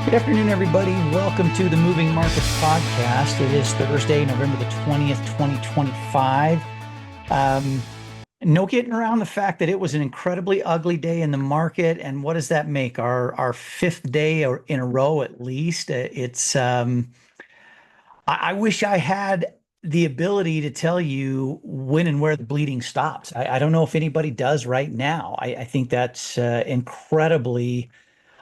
Good afternoon, everybody. Welcome to the Moving Markets Podcast. It is Thursday, November the 20th, 2025. No getting around the fact that it was an incredibly ugly day in the market. And what does that make? Our fifth day in a row, at least. I wish I had the ability to tell you when and where the bleeding stops. I don't know if anybody does right now. I think that's incredibly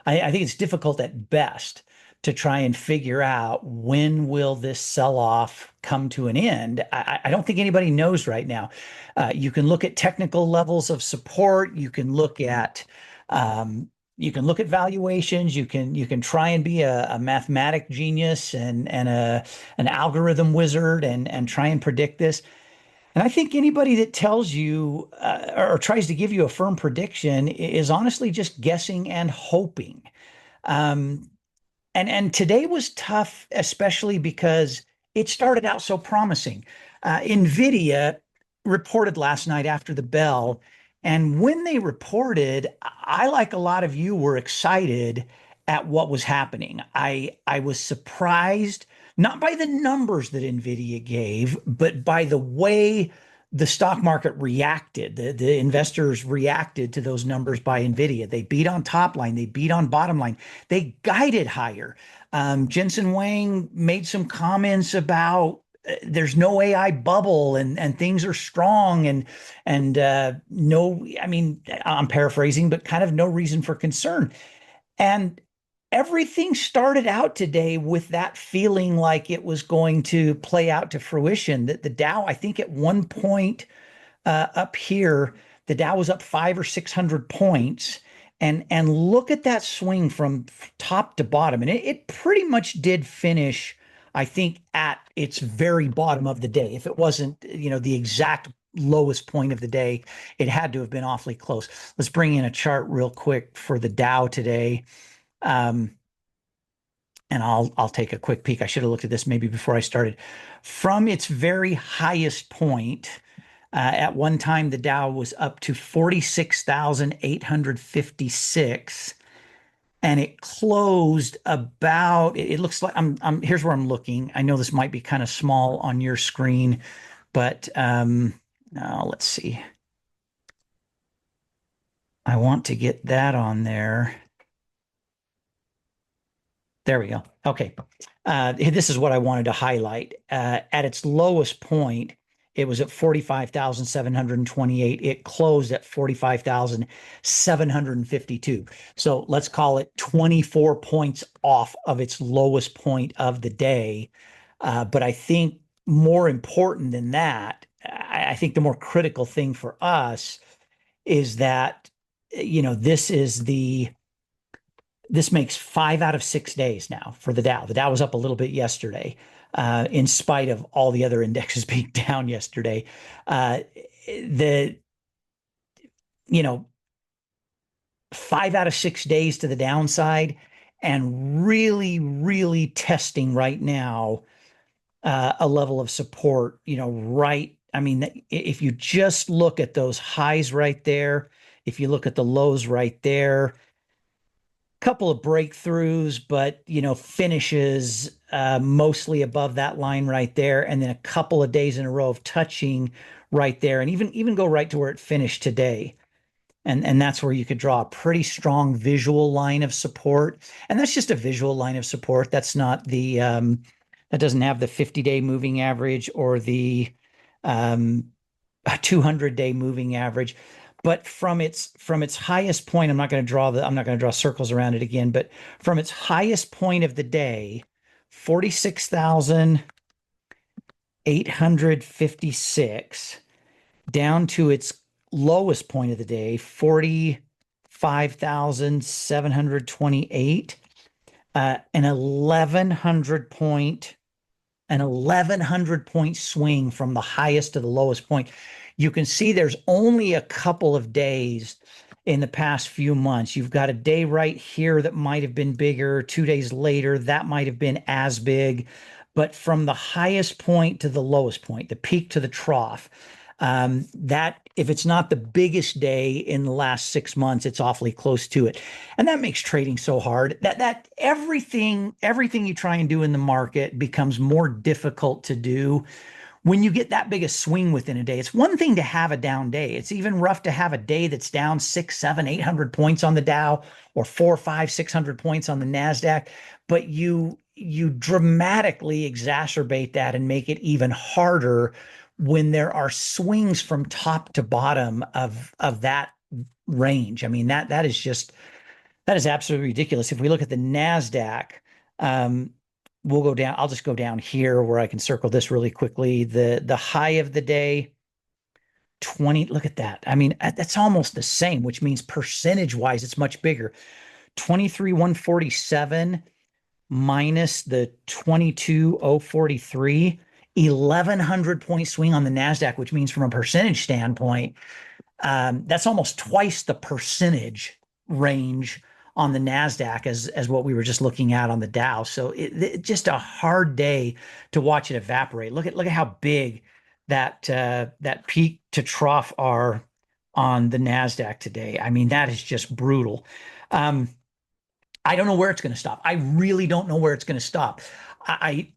I think it's difficult at best to try and figure out when will this sell-off come to an end. I don't think anybody knows right now. You can look at technical levels of support. You can look at valuations. You can try and be a mathematic genius and an algorithm wizard and try and predict this. And I think anybody that tells you or tries to give you a firm prediction is honestly just guessing and hoping. Um, and today was tough, especially because it started out so promising. Nvidia reported last night after the bell, and when they reported, I, like a lot of you, were excited at what was happening. I was surprised not by the numbers that Nvidia gave, but by the way the stock market reacted. The investors reacted to those numbers by Nvidia. They beat on top line, they beat on bottom line, they guided higher. Jensen Wang made some comments about there's no AI bubble and things are strong and no, I mean, I'm paraphrasing, but kind of no reason for concern. And everything started out today with that feeling like it was going to play out to fruition. That the Dow, I think at one point up here, the Dow was up 500 or 600 points. And look at that swing from top to bottom. And it pretty much did finish, I think, at its very bottom of the day. If it wasn't, the exact lowest point of the day, it had to have been awfully close. Let's bring in a chart real quick for the Dow today. Um, and I'll take a quick peek. I should have looked at this maybe before I started. From its very highest point, at one time the Dow was up to 46,856, and it closed about. It looks like here's where I'm looking. I know this might be kind of small on your screen, but now let's see. I want to get that on there. There we go. Okay. This is what I wanted to highlight. At its lowest point, it was at 45,728. It closed at 45,752. So let's call it 24 points off of its lowest point of the day. But I think more important than that, I think the more critical thing for us is that, this makes 5 out of 6 days now for the Dow. The Dow was up a little bit yesterday, in spite of all the other indexes being down yesterday. The, you know, 5 out of 6 days to the downside, and really, really testing right now a level of support, right. I mean, if you just look at those highs right there, if you look at the lows right there, couple of breakthroughs, but finishes mostly above that line right there, and then a couple of days in a row of touching right there, and even go right to where it finished today. And that's where you could draw a pretty strong visual line of support. And that's just a visual line of support. That's not that doesn't have the 50-day moving average or the 200-day moving average. But from its highest point, I'm not going to draw circles around it again, but from its highest point of the day, 46,856, down to its lowest point of the day, 45,728, an 1,100 point swing from the highest to the lowest point. You can see there's only a couple of days in the past few months. You've got a day right here that might have been bigger. 2 days later, that might have been as big. But from the highest point to the lowest point, the peak to the trough, That if it's not the biggest day in the last 6 months, it's awfully close to it. And that makes trading so hard that everything you try and do in the market becomes more difficult to do when you get that big a swing within a day. It's one thing to have a down day. It's even rough to have a day that's down 6, 7, 800 points on the Dow, or 4, 5, 600 points on the NASDAQ. But you dramatically exacerbate that and make it even harder when there are swings from top to bottom of that range. I mean, that is absolutely ridiculous. If we look at the NASDAQ, um, we'll go down. I'll just go down here where I can circle this really quickly. The high of the day, 20. Look at that. I mean, that's almost the same, which means percentage wise, it's much bigger. 23,147 minus the 22,043, 1,100 point swing on the NASDAQ, which means from a percentage standpoint, that's almost twice the percentage range on the NASDAQ as what we were just looking at on the Dow. So it just a hard day to watch it evaporate. Look at how big that peak to trough are on the NASDAQ today. I mean, that is just brutal. I don't know where it's going to stop. I really don't know where it's going to stop. I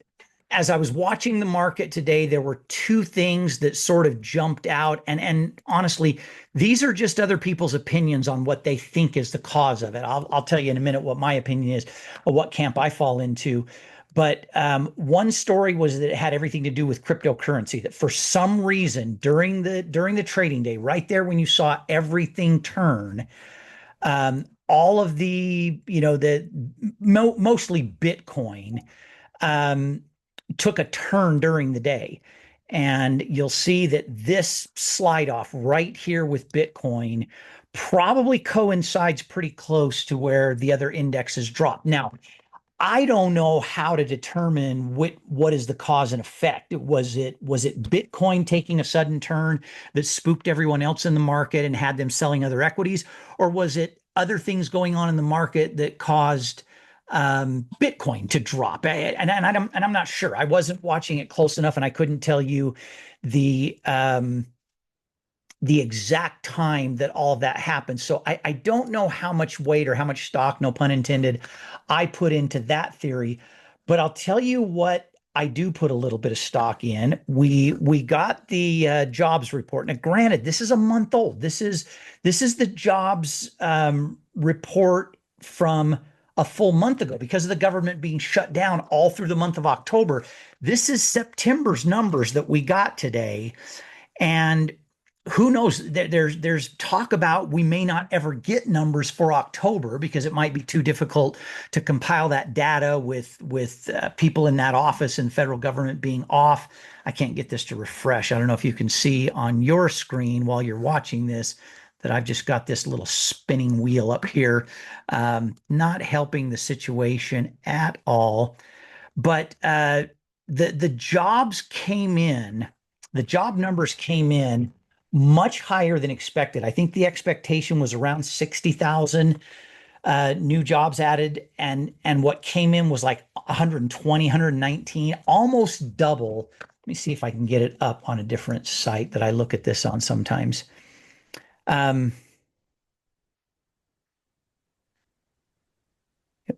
As I was watching the market today, there were two things that sort of jumped out. And honestly, these are just other people's opinions on what they think is the cause of it. I'll tell you in a minute what my opinion is, or what camp I fall into. But one story was that it had everything to do with cryptocurrency, that for some reason during the trading day, right there when you saw everything turn, all of mostly Bitcoin, took a turn during the day. And you'll see that this slide off right here with Bitcoin probably coincides pretty close to where the other indexes drop. Now, I don't know how to determine what is the cause and effect. Was it Bitcoin taking a sudden turn that spooked everyone else in the market and had them selling other equities, or was it other things going on in the market that caused Bitcoin to drop? And I'm not sure. I wasn't watching it close enough, and I couldn't tell you the exact time that all of that happened. So I don't know how much weight or how much stock, no pun intended, I put into that theory. But I'll tell you what I do put a little bit of stock in. We got the jobs report. Now, granted, this is a month old. This is the jobs report from a full month ago because of the government being shut down all through the month of October. This is September's numbers that we got today. And who knows? There's talk about we may not ever get numbers for October because it might be too difficult to compile that data with people in that office and federal government being off. I can't get this to refresh. I don't know if you can see on your screen while you're watching this that I've just got this little spinning wheel up here, not helping the situation at all. But the jobs came in, the job numbers came in much higher than expected. I think the expectation was around 60,000 new jobs added, and what came in was like 120, 119, almost double. Let me see if I can get it up on a different site that I look at this on sometimes. It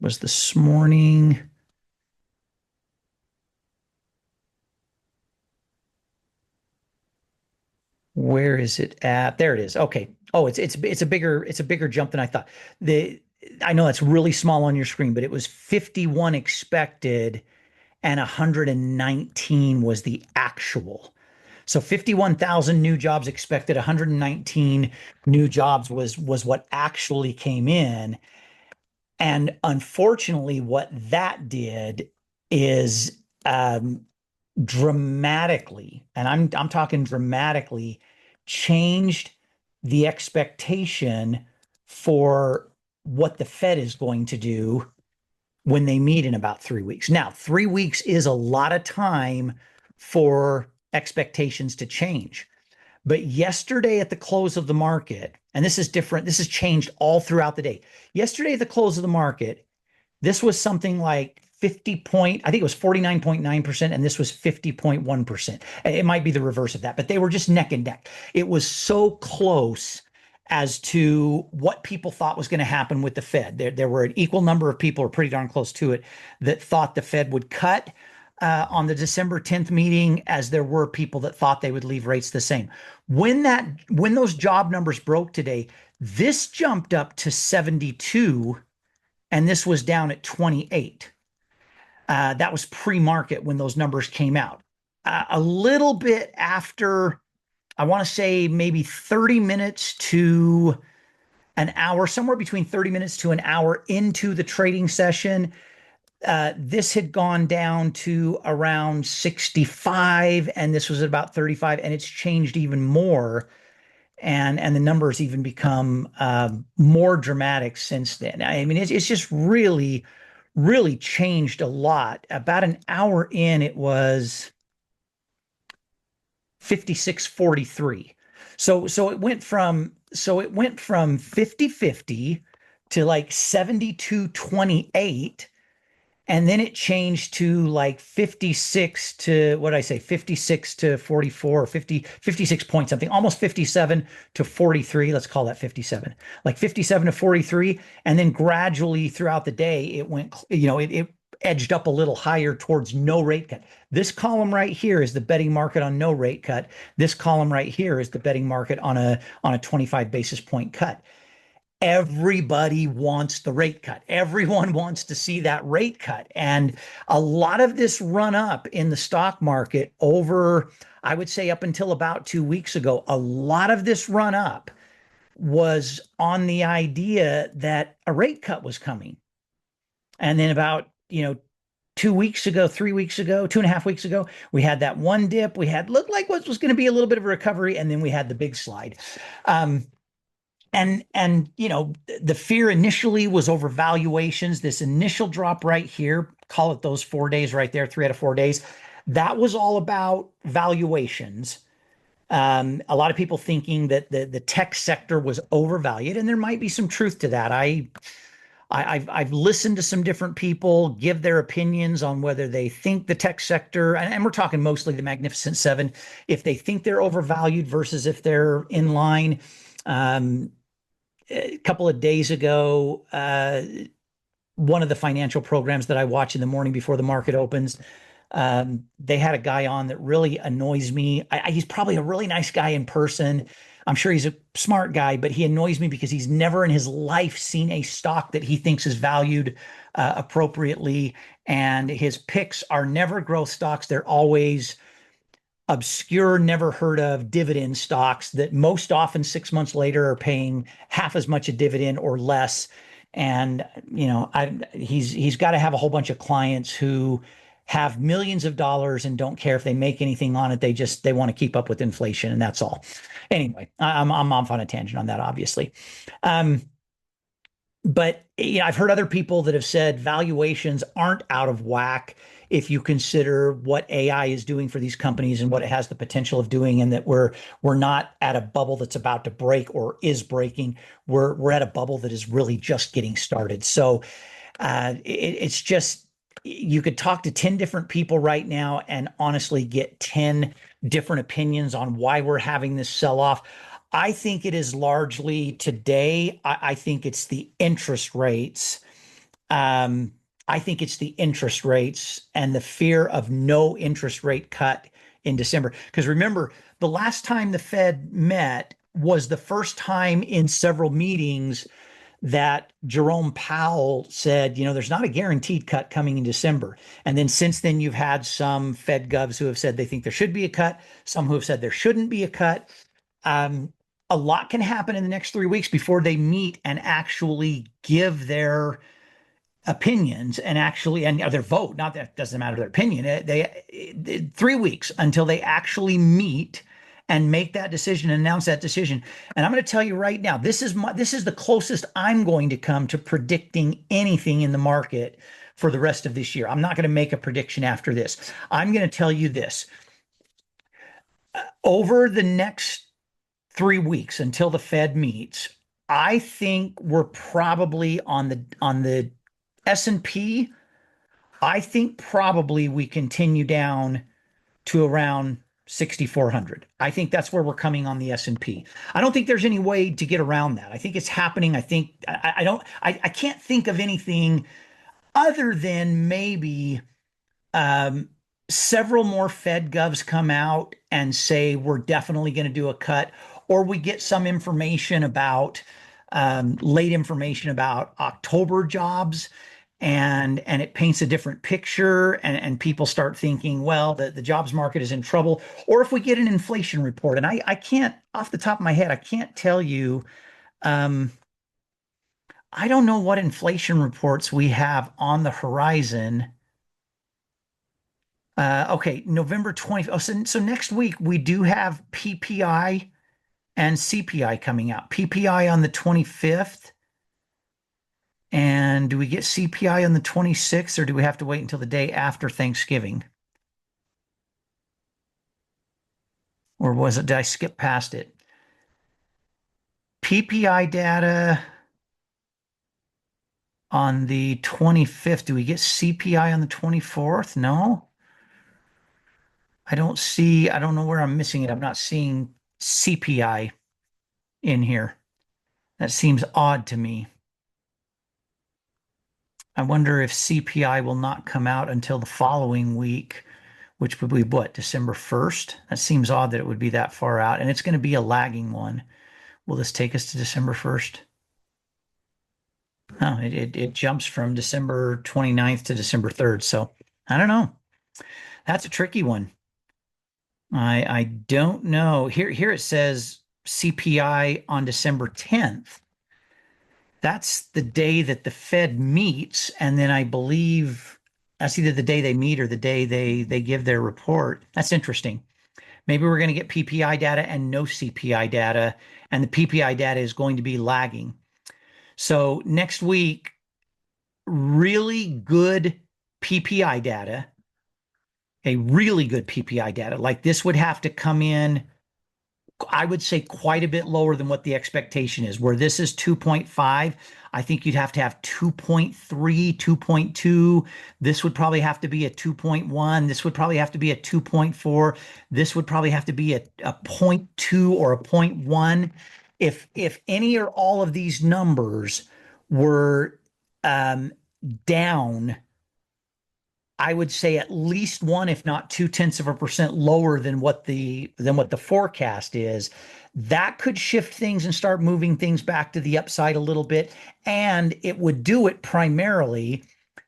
was this morning. Where is it at? There it is. Okay. Oh, it's a bigger jump than I thought. I know that's really small on your screen, but it was 51 expected and 119 was the actual. So 51,000 new jobs expected, 119 new jobs was what actually came in. And unfortunately, what that did is dramatically, and I'm talking dramatically, changed the expectation for what the Fed is going to do when they meet in about 3 weeks. Now, 3 weeks is a lot of time for expectations to change. But yesterday at the close of the market, and this is different, this has changed all throughout the day. Yesterday at the close of the market, this was something like I think it was 49.9%, and this was 50.1%. It might be the reverse of that, but they were just neck and neck. It was so close as to what people thought was going to happen with the Fed. There were an equal number of people, or pretty darn close to it, that thought the Fed would cut on the December 10th meeting, as there were people that thought they would leave rates the same. When those job numbers broke today, this jumped up to 72, and this was down at 28. That was pre-market when those numbers came out. A little bit after, I want to say maybe 30 minutes to an hour, somewhere between 30 minutes to an hour into the trading session, this had gone down to around 65, and this was at about 35, and it's changed even more. And the numbers even become more dramatic since then. I mean, it's just really, really changed a lot. About an hour in, it was 56.43. So it went from 50-50 to like 72.28, and then it changed to like 56 to, what did I say, 56 to 44, or 56 point something, almost 57 to 43. Let's call that 57, like 57 to 43. And then gradually throughout the day, it went, it edged up a little higher towards no rate cut. This column right here is the betting market on no rate cut. This column right here is the betting market on a 25 basis point cut. Everybody wants the rate cut. Everyone wants to see that rate cut. And a lot of this run up in the stock market over, I would say up until about 2 weeks ago, a lot of this run up was on the idea that a rate cut was coming. And then about, 2 weeks ago, 3 weeks ago, 2.5 weeks ago, we had that one dip. We had looked like what was going to be a little bit of a recovery, and then we had the big slide. And the fear initially was over valuations. This initial drop right here, call it those 4 days right there, 3 out of 4 days, that was all about valuations. A lot of people thinking that the tech sector was overvalued, and there might be some truth to that. I've listened to some different people give their opinions on whether they think the tech sector, and we're talking mostly the Magnificent Seven, if they think they're overvalued versus if they're in line. A couple of days ago, one of the financial programs that I watch in the morning before the market opens, they had a guy on that really annoys me. He's probably a really nice guy in person. I'm sure he's a smart guy, but he annoys me because he's never in his life seen a stock that he thinks is valued appropriately. And his picks are never growth stocks. They're always obscure, never heard of dividend stocks that most often 6 months later are paying half as much a dividend or less. And he's got to have a whole bunch of clients who have millions of dollars and don't care if they make anything on it. They want to keep up with inflation, and that's all. Anyway, I'm off on a tangent on that, obviously. But I've heard other people that have said valuations aren't out of whack if you consider what AI is doing for these companies and what it has the potential of doing, and that we're not at a bubble that's about to break or is breaking. We're at a bubble that is really just getting started. So it's just, you could talk to 10 different people right now and honestly get 10 different opinions on why we're having this sell-off. I think it is largely today. I think it's the interest rates. I think it's the interest rates and the fear of no interest rate cut in December. Because remember, the last time the Fed met was the first time in several meetings that Jerome Powell said, there's not a guaranteed cut coming in December. And then since then, you've had some Fed govs who have said they think there should be a cut, some who have said there shouldn't be a cut. A lot can happen in the next 3 weeks before they meet and actually give their opinions and their vote. Not that it doesn't matter their opinion. They 3 weeks until they actually meet and make that decision and announce that decision. And I'm going to tell you right now, this is the closest I'm going to come to predicting anything in the market for the rest of this year. I'm not going to make a prediction after this. I'm going to tell you this. Over the next 3 weeks until the Fed meets, I think we're probably on the S&P I think probably we continue down to around 6,400. I think that's where we're coming on the S&P. I don't think there's any way to get around that. I think it's happening. I think I don't I can't think of anything other than maybe um, several more Fed govs come out and say we're definitely going to do a cut, or we get some information about late information about October jobs, and it paints a different picture, and people start thinking, well, the jobs market is in trouble. Or if we get an inflation report, and I can't off the top of my head, I can't tell you. Um, I don't know what inflation reports we have on the horizon. Okay, November 20th. Oh, so next week we do have PPI and CPI coming out. PPI on the 25th. And do we get CPI on the 26th, or do we have to wait until the day after Thanksgiving? Or did I skip past it? PPI data on the 25th. Do we get CPI on the 24th? No. I don't know where I'm missing it. I'm not seeing CPI in here. That seems odd to me. I wonder if CPI will not come out until the following week, which would be what, December 1st? That seems odd that it would be that far out, and it's going to be a lagging one. Will this take us to December 1st? No, it jumps from December 29th to December 3rd. So I don't know. That's a tricky one. I don't know. Here it says CPI on December 10th. That's the day that the Fed meets, and then I believe that's either the day they meet or the day they give their report. That's interesting. Maybe we're going to get PPI data and no CPI data, and the PPI data is going to be lagging. So next week, really good PPI data, a really good PPI data, like this would have to come in, I would say, quite a bit lower than what the expectation is. Where this is 2.5, I think you'd have to have 2.3, 2.2. This would probably have to be a 2.1. This would probably have to be a 2.4. This would probably have to be a 0.2 or a 0.1. If any or all of these numbers were down, I would say at least one, if not 0.2% lower than what the forecast is. That could shift things and start moving things back to the upside a little bit, and it would do it primarily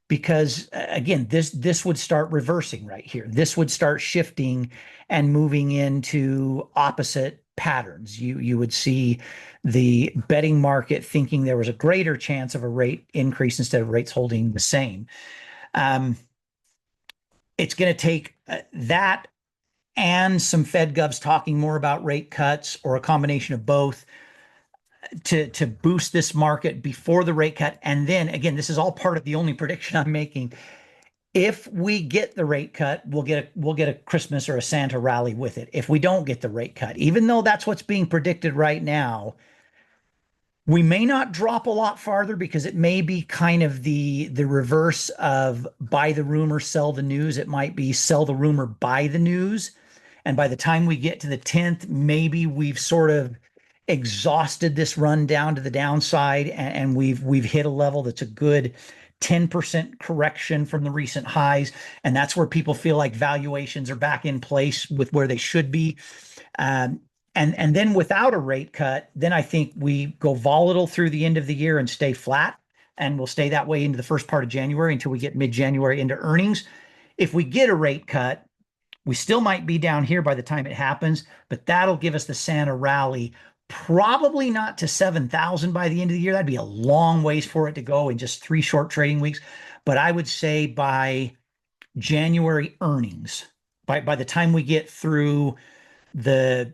because again, this would start reversing right here. This would start shifting and moving into opposite patterns. You would see the betting market thinking there was a greater chance of a rate increase instead of rates holding the same. It's going to take that and some Fed govs talking more about rate cuts, or a combination of both, to boost this market before the rate cut. And then again, this is all part of the only prediction I'm making. If we get the rate cut, we'll get a Christmas or a Santa rally with it. If we don't get the rate cut, even though that's what's being predicted right now, we may not drop a lot farther, because it may be kind of the reverse of buy the rumor, sell the news. It might be sell the rumor, buy the news. And by the time we get to the 10th, maybe we've sort of exhausted this run down to the downside, and we've hit a level that's a good 10% correction from the recent highs. And that's where people feel like valuations are back in place with where they should be. And then without a rate cut, then I think we go volatile through the end of the year and stay flat. And we'll stay that way into the first part of January until we get mid-January into earnings. If we get a rate cut, we still might be down here by the time it happens, but that'll give us the Santa rally. Probably not to 7,000 by the end of the year. That'd be a long ways for it to go in just 3 short trading weeks. But I would say by January earnings, by the time we get through the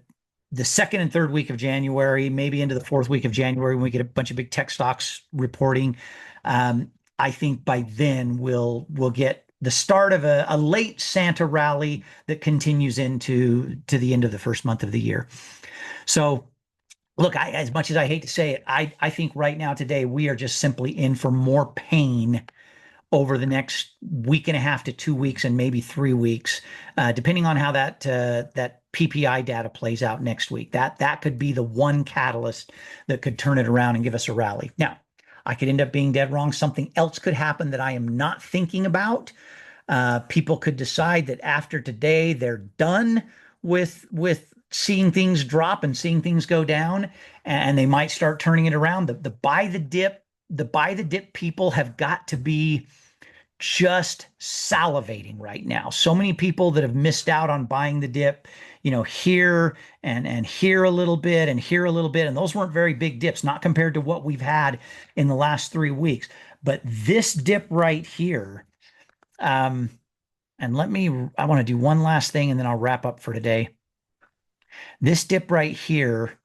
second and third week of January, maybe into the fourth week of January, when we get a bunch of big tech stocks reporting, I think by then we'll get the start of a late Santa rally that continues into the end of the first month of the year. So look, as much as I hate to say it, I think right now today we are just simply in for more pain over the next week and a half to 2 weeks and maybe 3 weeks, depending on how that PPI data plays out next week. That could be the one catalyst that could turn it around and give us a rally. Now, I could end up being dead wrong. Something else could happen that I am not thinking about. People could decide that after today they're done with seeing things drop and seeing things go down, and they might start turning it around. The buy the dip people have got to be just salivating right now. So many people that have missed out on buying the dip, here and here a little bit and here a little bit, and those weren't very big dips, not compared to what we've had in the last 3 weeks. But this dip right here, and I want to do one last thing and then I'll wrap up for today. This dip right here,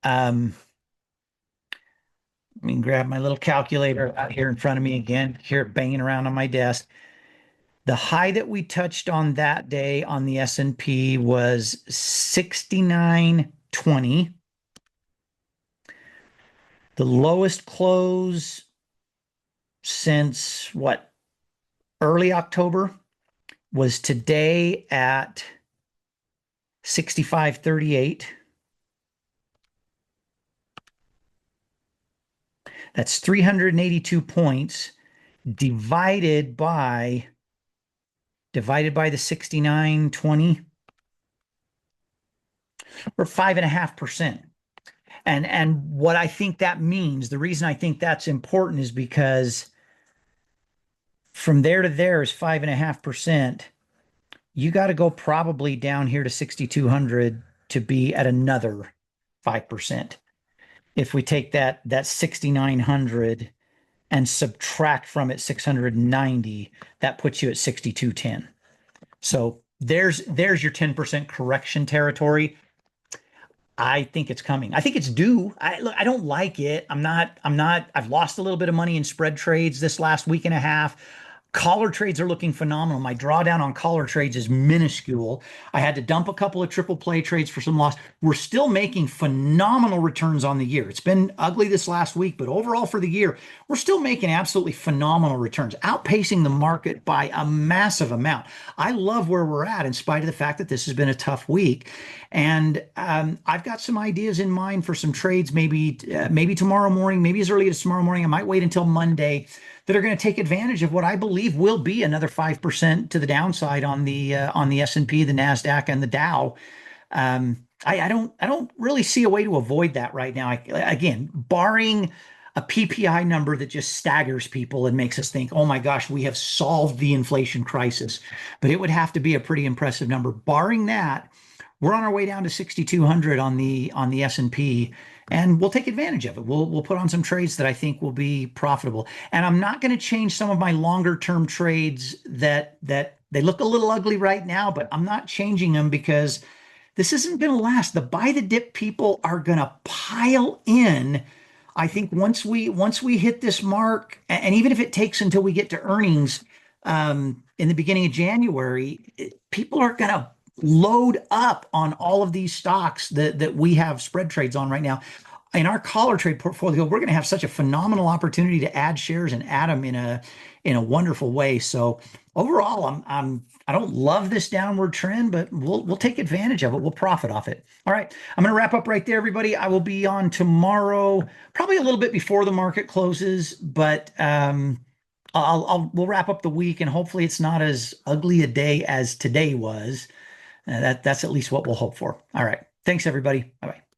let me grab my little calculator out here in front of me again, hear it banging around on my desk. The high that we touched on that day on the S&P was 69.20. The lowest close since early October was today at 65.38. That's 382 points divided by the 69.20, or 5.5%. And what I think that means, the reason I think that's important is because from there to there is 5.5%. You got to go probably down here to 6,200 to be at another 5%. If we take that 6,900 and subtract from it 690, that puts you at 6,210. So there's your 10% correction territory. I think it's coming. I think it's due. I don't like it. I've lost a little bit of money in spread trades this last week and a half. Collar trades are looking phenomenal. My drawdown on collar trades is minuscule. I had to dump a couple of triple play trades for some loss. We're still making phenomenal returns on the year. It's been ugly this last week, but overall for the year, we're still making absolutely phenomenal returns, outpacing the market by a massive amount. I love where we're at in spite of the fact that this has been a tough week. And I've got some ideas in mind for some trades, maybe tomorrow morning, maybe as early as tomorrow morning. I might wait until Monday, that are going to take advantage of what I believe will be another 5% to the downside on the S&P, the NASDAQ, and the Dow. I don't really see a way to avoid that right now. Again, barring a PPI number that just staggers people and makes us think, oh my gosh, we have solved the inflation crisis. But it would have to be a pretty impressive number. Barring that, we're on our way down to 6,200 on the S&P, and we'll take advantage of it. We'll put on some trades that I think will be profitable. And I'm not going to change some of my longer term trades that they look a little ugly right now, but I'm not changing them because this isn't going to last. The buy the dip people are going to pile in. I think once we hit this mark, and even if it takes until we get to earnings in the beginning of January, people are going to load up on all of these stocks that we have spread trades on right now. In our collar trade portfolio, we're going to have such a phenomenal opportunity to add shares and add them in a wonderful way. So overall, I don't love this downward trend, but we'll take advantage of it. We'll profit off it. All right, I'm going to wrap up right there, everybody. I will be on tomorrow, probably a little bit before the market closes, but we'll wrap up the week, and hopefully it's not as ugly a day as today was. That's at least what we'll hope for. All right. Thanks, everybody. Bye-bye.